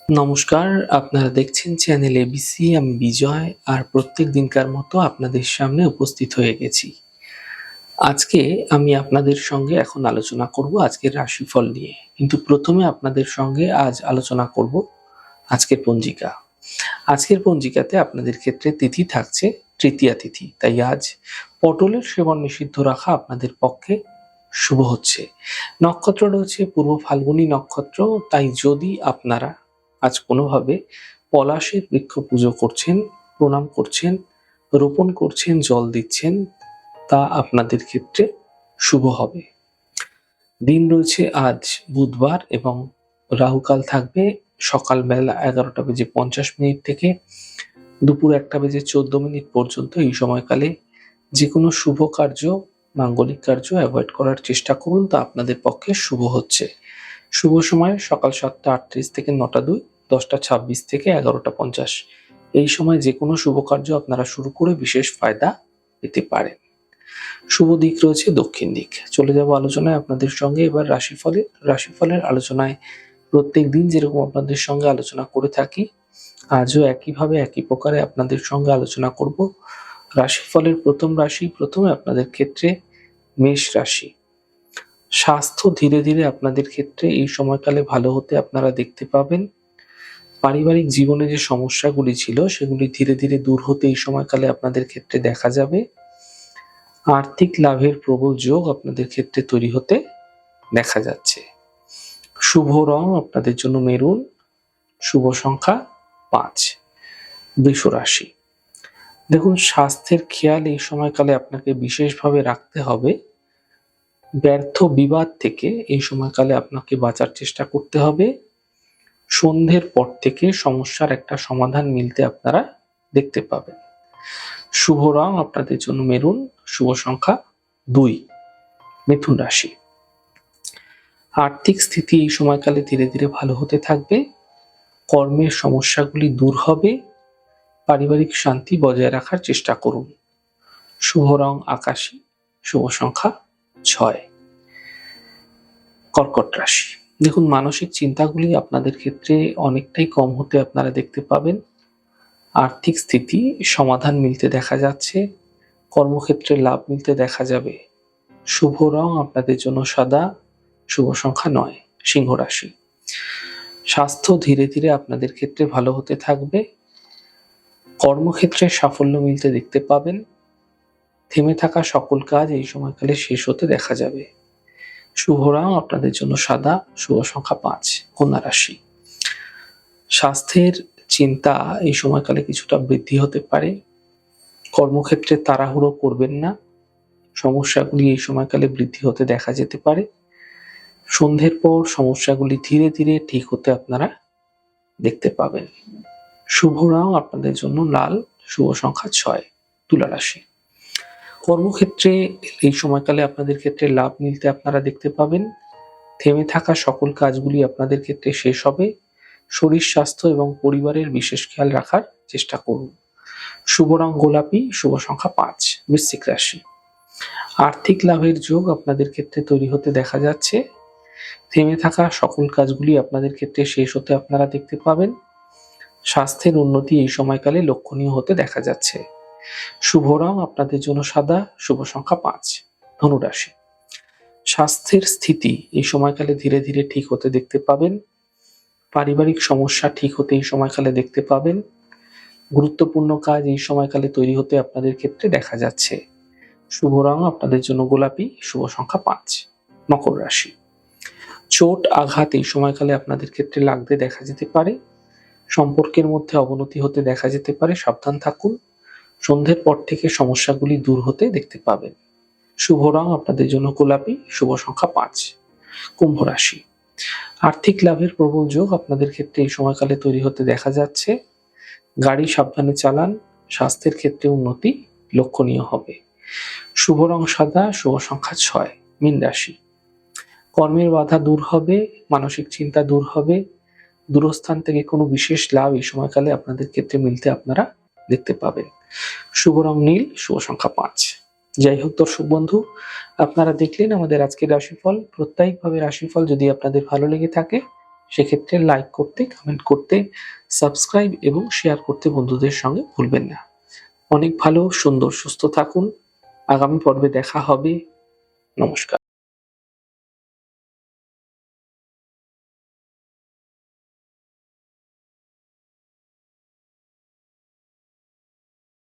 নমস্কার, আপনারা দেখছেন চ্যানেল এবিসি। আমি বিজয় আর প্রত্যেক দিনকার মতো আপনাদের সামনে উপস্থিত হয়ে গেছি। আজকে আমি আপনাদের সঙ্গে এখন আলোচনা করব আজকের রাশিফল নিয়ে। কিন্তু প্রথমে আপনাদের সঙ্গে আজ আলোচনা করব আজকের পঞ্জিকা। আজকের পঞ্জিকাতে আপনাদের ক্ষেত্রে তিথি থাকছে তৃতীয়া তিথি। তাই আজ পটলের সেবন নিষিদ্ধ রাখা আপনাদের পক্ষে শুভ হচ্ছে। নক্ষত্র রয়েছে পূর্ব ফাল্গুনী নক্ষত্র। তাই যদি আপনারা আজ কোনোভাবে পলাশের বৃক্ষ পুজো করছেন, প্রণাম করছেন, রোপণ করছেন, জল দিচ্ছেন, তা আপনাদের ক্ষেত্রে শুভ হবে। দিন রয়েছে আজ বুধবার এবং রাহুকাল থাকবে সকালবেলা 11:50 থেকে দুপুর 1:14 পর্যন্ত। এই সময়কালে যে কোনো শুভ কার্য, মাঙ্গলিক কার্য অ্যাভয়েড করার চেষ্টা করুন, তা আপনাদের পক্ষে শুভ হচ্ছে। শুভ সময় সকাল 7:38 থেকে 9:02, 10:26 থেকে 11:50। এই সময় যে কোনো শুভ কার্য আপনারা শুরু করে বিশেষ ফায়দা পেতে পারেন। শুভ দিক রয়েছে দক্ষিণ দিক। চলে যাব আলোচনায় আপনাদের সঙ্গে এবার রাশিফলের আলোচনায়। প্রত্যেক দিন যেরকম আপনাদের সঙ্গে আলোচনা করে থাকি, আজও একইভাবে একই প্রকারে আপনাদের সঙ্গে আলোচনা করব। রাশিফলের প্রথম রাশি, প্রথমে আপনাদের ক্ষেত্রে মেষ রাশি। স্বাস্থ্য ধীরে ধীরে আপনাদের ক্ষেত্রে এই সময়কালে ভালো হতে আপনারা দেখতে পাবেন। পারিবারিক জীবনে যে সমস্যাগুলি ছিল সেগুলি ধীরে ধীরে দূর হতে এই সময়কালে আপনাদের ক্ষেত্রে দেখা যাবে। আর্থিক লাভের প্রবল যোগ আপনাদের ক্ষেত্রে তৈরি হতে দেখা যাচ্ছে। শুভ রং আপনাদের জন্য মেরুন, শুভ সংখ্যা 5। বৃষ রাশি। দেখুন, স্বাস্থ্যের খেয়াল এই সময়কালে আপনাকে বিশেষভাবে রাখতে হবে। ব্যর্থ বিবাদ থেকে এই সময়কালে আপনাকে বাঁচার চেষ্টা করতে হবে। সন্ধ্যের পর থেকে সমস্যার একটা সমাধান মিলতে আপনারা দেখতে পাবেন। শুভ রং আপনাদের জন্য মেরুন, শুভ সংখ্যা 2। মিথুন রাশি। আর্থিক স্থিতি এই সময়কালে ধীরে ধীরে ভালো হতে থাকবে। কর্মের সমস্যাগুলি দূর হবে। পারিবারিক শান্তি বজায় রাখার চেষ্টা করুন। শুভ রং আকাশী, শুভ সংখ্যা 6। কর্কট রাশি। দেখুন, মানসিক চিন্তাগুলি আপনাদের ক্ষেত্রে অনেকটাই কম হতে আপনারা দেখতে পাবেন। আর্থিক স্থিতি সমাধান মিলতে দেখা যাচ্ছে। কর্মক্ষেত্রে লাভ মিলতে দেখা যাবে। শুভ রং আপনাদের জন্য সাদা, শুভ সংখ্যা 9। সিংহ রাশি। স্বাস্থ্য ধীরে ধীরে আপনাদের ক্ষেত্রে ভালো হতে থাকবে। কর্মক্ষেত্রে সাফল্য মিলতে দেখতে পাবেন। থেমে থাকা সকল কাজ এই সময়কালে শেষ হতে দেখা যাবে। শুভ রং আপনাদের জন্য সাদা, শুভ সংখ্যা 5। কন্যা রাশি। স্বাস্থ্যের চিন্তা এই সময়কালে কিছুটা বৃদ্ধি হতে পারে। কর্মক্ষেত্রে তাড়াহুড়ো করবেন না। সমস্যাগুলি এই সময়কালে বৃদ্ধি হতে দেখা যেতে পারে। সন্ধ্যের পর সমস্যাগুলি ধীরে ধীরে ঠিক হতে আপনারা দেখতে পাবেন। শুভ রং আপনাদের জন্য লাল, শুভ সংখ্যা 6। তুলা রাশি। কর্মক্ষেত্রে এই সময়কালে আপনাদের ক্ষেত্রে লাভ মিলতে আপনারা দেখতে পাবেন। থেমে থাকা সকল কাজগুলি আপনাদের ক্ষেত্রে শেষ হবে। শরীর স্বাস্থ্য এবং পরিবারের বিশেষ খেয়াল রাখার চেষ্টা করুন। শুভ রং গোলাপি, শুভ সংখ্যা 5। বৃশ্চিক রাশি। আর্থিক লাভের যোগ আপনাদের ক্ষেত্রে তৈরি হতে দেখা যাচ্ছে। থেমে থাকা সকল কাজগুলি আপনাদের ক্ষেত্রে শেষ হতে আপনারা দেখতে পাবেন। স্বাস্থ্যের উন্নতি এই সময়কালে লক্ষণীয় হতে দেখা যাচ্ছে। শুভ রং আপনাদের জন্য সাদা, শুভ সংখ্যা 5। ধনুরাশি। স্বাস্থ্যের স্থিতি এই সময়কালে ধীরে ধীরে ঠিক হতে দেখতে পাবেন। পারিবারিক সমস্যা ঠিক হতে এই সময়কালে দেখতে পাবেন। গুরুত্বপূর্ণ কাজ এই সময়কালে তৈরি হতে আপনাদের ক্ষেত্রে দেখা যাচ্ছে। শুভ রং আপনাদের জন্য গোলাপি, শুভ সংখ্যা 5। মকর রাশি। চোট আঘাত এই সময়কালে আপনাদের ক্ষেত্রে লাগতে দেখা যেতে পারে। সম্পর্কের মধ্যে অবনতি হতে দেখা যেতে পারে, সাবধান থাকুন। সন্ধ্যের পর থেকে সমস্যাগুলি দূর হতে দেখতে পাবেন। শুভ রং আপনাদের জন্য গোলাপি, শুভ সংখ্যা 5। কুম্ভ রাশি। আর্থিক লাভের প্রবল যোগ আপনাদের ক্ষেত্রে এই সময়কালে তৈরি হতে দেখা যাচ্ছে। গাড়ি সাবধানে চালান। স্বাস্থ্যের ক্ষেত্রে উন্নতি লক্ষণীয় হবে। শুভ রং সাদা, শুভ সংখ্যা 6। মীন রাশি। কর্মের বাধা দূর হবে, মানসিক চিন্তা দূর হবে। দূরস্থান থেকে কোনো বিশেষ লাভ এই সময়কালে আপনাদের ক্ষেত্রে মিলতে আপনারা দেখতে পাবেন। শুভ রং নীল, শুভ সংখ্যা 5। যাই হোক দর্শক বন্ধু, আপনারা দেখলেন আমাদের আজকের রাশিফল। প্রত্যেকভাবে রাশিফল যদি আপনাদের ভালো লেগে থাকে সেক্ষেত্রে লাইক করতে, কমেন্ট করতে, সাবস্ক্রাইব এবং শেয়ার করতে বন্ধুদের সঙ্গে ভুলবেন না। অনেক ভালো, সুন্দর, সুস্থ থাকুন। আগামী পর্বে দেখা হবে। নমস্কার।